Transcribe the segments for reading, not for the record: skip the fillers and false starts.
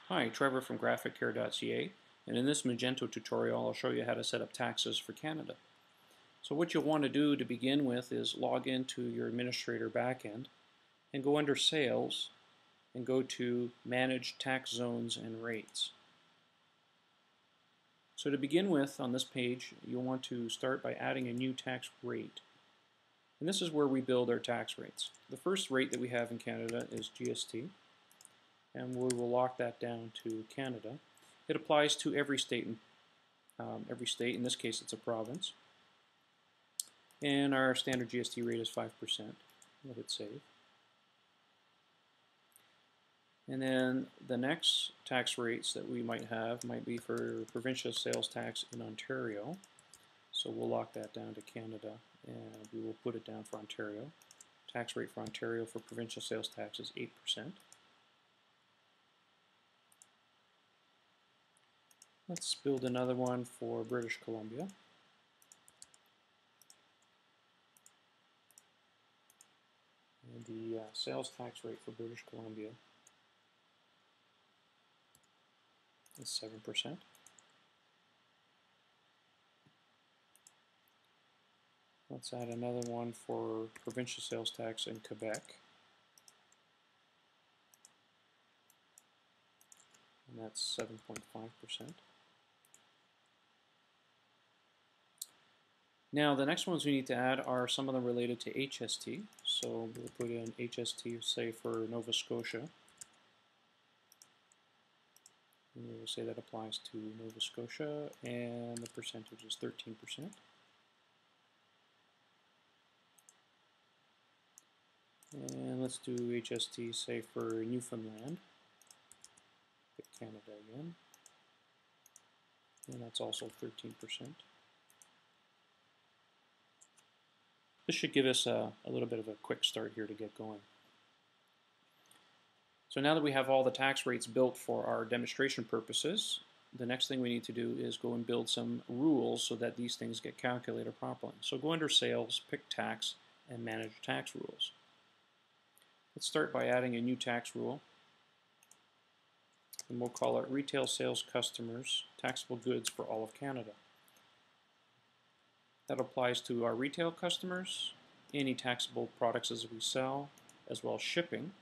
Hi, Trevor from graphiccare.ca, and in this Magento tutorial I'll show you how to set up taxes for Canada. So what you'll want to do to begin with is log into your administrator backend and go under Sales and go to Manage Tax Zones and Rates. So to begin with on this page you'll want to start by adding a new tax rate. And this is where we build our tax rates. The first rate that we have in Canada is GST. And we will lock that down to Canada. It applies to every state. In this case it's a province. And our standard GST rate is 5%. We'll hit save. And then the next tax rates that we might have might be for provincial sales tax in Ontario. So we'll lock that down to Canada and we will put it down for Ontario. Tax rate for Ontario for provincial sales tax is 8%. Let's build another one for British Columbia. And the sales tax rate for British Columbia is 7%. Let's add another one for provincial sales tax in Quebec. And that's 7.5%. Now the next ones we need to add are some of them related to HST. So we'll put in HST, say for Nova Scotia. And we'll say that applies to Nova Scotia and the percentage is 13%. And let's do HST, say for Newfoundland. Pick Canada again. And that's also 13%. This should give us a little bit of a quick start here to get going. So now that we have all the tax rates built for our demonstration purposes, the next thing we need to do is go and build some rules so that these things get calculated properly. So go under Sales, pick Tax, and Manage Tax Rules. Let's start by adding a new tax rule. And we'll call it Retail Sales Customers Taxable Goods for all of Canada. That applies to our retail customers, any taxable products as we sell, as well as shipping,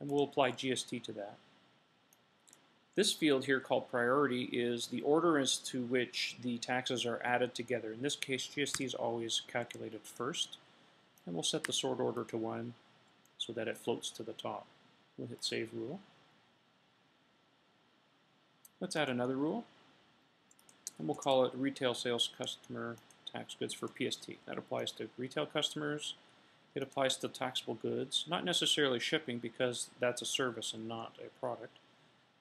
and we'll apply GST to that. This field here called priority is the order as to which the taxes are added together. In this case, GST is always calculated first, and we'll set the sort order to 1 so that it floats to the top. We'll hit Save Rule. Let's add another rule, and we'll call it Retail Sales Customer Tax Goods for PST. That applies to retail customers. It applies to taxable goods, not necessarily shipping because that's a service and not a product.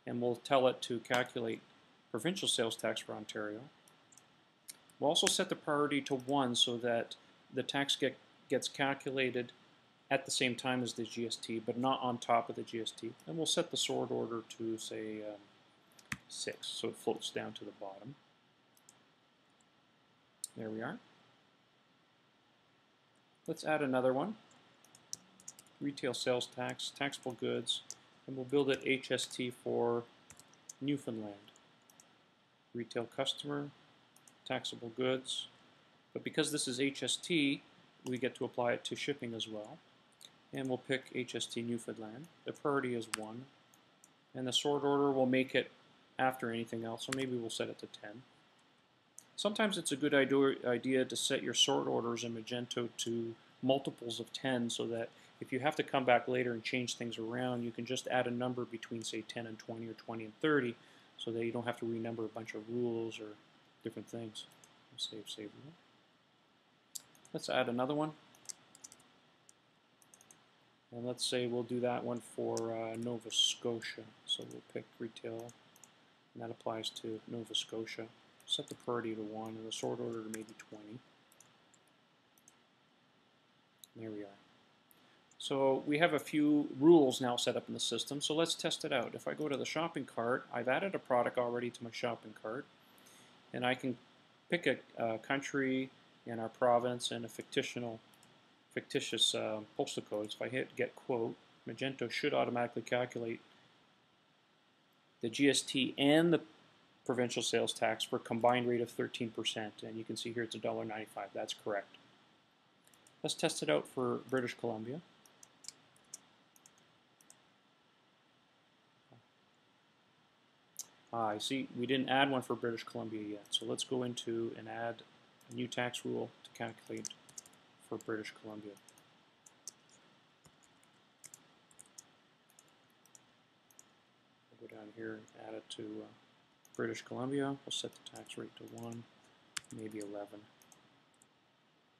And we'll tell it to calculate provincial sales tax for Ontario. We'll also set the priority to 1 so that the tax gets calculated at the same time as the GST, but not on top of the GST. And we'll set the sort order to, say, 6, so it floats down to the bottom. There we are. Let's add another one. Retail sales tax, taxable goods, and we'll build it HST for Newfoundland. Retail customer, taxable goods. But because this is HST, we get to apply it to shipping as well. And we'll pick HST Newfoundland. The priority is 1. And the sort order will make it after anything else, so maybe we'll set it to 10. Sometimes it's a good idea to set your sort orders in Magento to multiples of 10 so that if you have to come back later and change things around, you can just add a number between, say, 10 and 20 or 20 and 30 so that you don't have to renumber a bunch of rules or different things. Save rule. Let's add another one. And let's say we'll do that one for Nova Scotia. So we'll pick retail, and that applies to Nova Scotia. Set the priority to 1 and the sort order to maybe 20. There we are. So we have a few rules now set up in the system, so let's test it out. If I go to the shopping cart, I've added a product already to my shopping cart, and I can pick a country and our province and a fictitious postal code. So if I hit Get Quote, Magento should automatically calculate the GST and the provincial sales tax for a combined rate of 13%, and you can see here it's $1.95. That's correct. Let's test it out for British Columbia. I see we didn't add one for British Columbia yet, so let's go into and add a new tax rule to calculate for British Columbia. We'll go down here and add it to British Columbia. We'll set the tax rate to 1, maybe 11.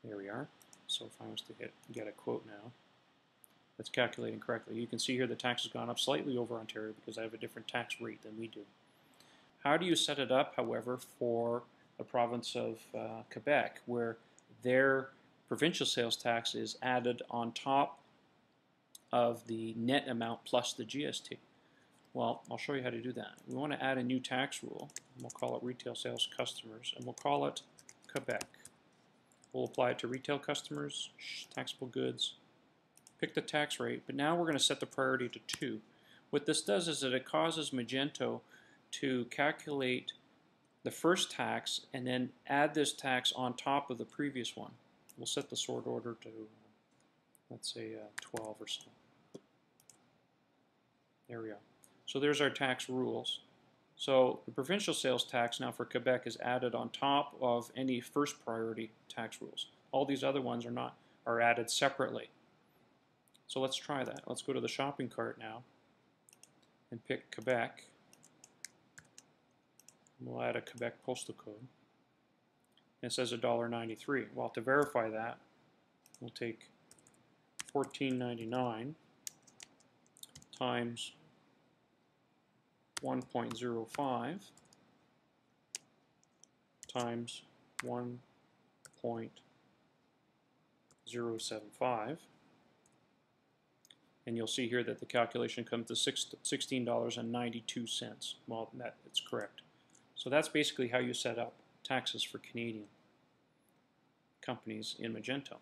There we are. So if I was to get a quote now, that's calculating correctly. You can see here the tax has gone up slightly over Ontario because I have a different tax rate than we do. How do you set it up, however, for the province of Quebec, where their provincial sales tax is added on top of the net amount plus the GST? Well, I'll show you how to do that. We want to add a new tax rule, and we'll call it retail sales customers, and we'll call it Quebec. We'll apply it to retail customers, taxable goods, pick the tax rate, but now we're going to set the priority to 2. What this does is that it causes Magento to calculate the first tax and then add this tax on top of the previous one. We'll set the sort order to, let's say, 12 or so. There we are. So there's our tax rules. So the provincial sales tax now for Quebec is added on top of any first priority tax rules. All these other ones are not, are added separately. So let's try that. Let's go to the shopping cart now and pick Quebec. We'll add a Quebec postal code. And it says $1.93. Well, to verify that, we'll take $14.99 times 1.05 times 1.075, and you'll see here that the calculation comes to $16.92. Well, that's correct. So that's basically how you set up taxes for Canadian companies in Magento.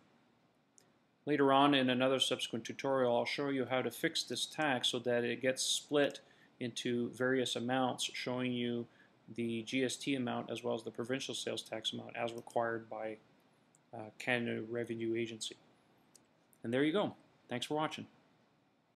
Later on in another subsequent tutorial, I'll show you how to fix this tax so that it gets split into various amounts, showing you the GST amount as well as the provincial sales tax amount as required by Canada Revenue Agency. And there you go. Thanks for watching.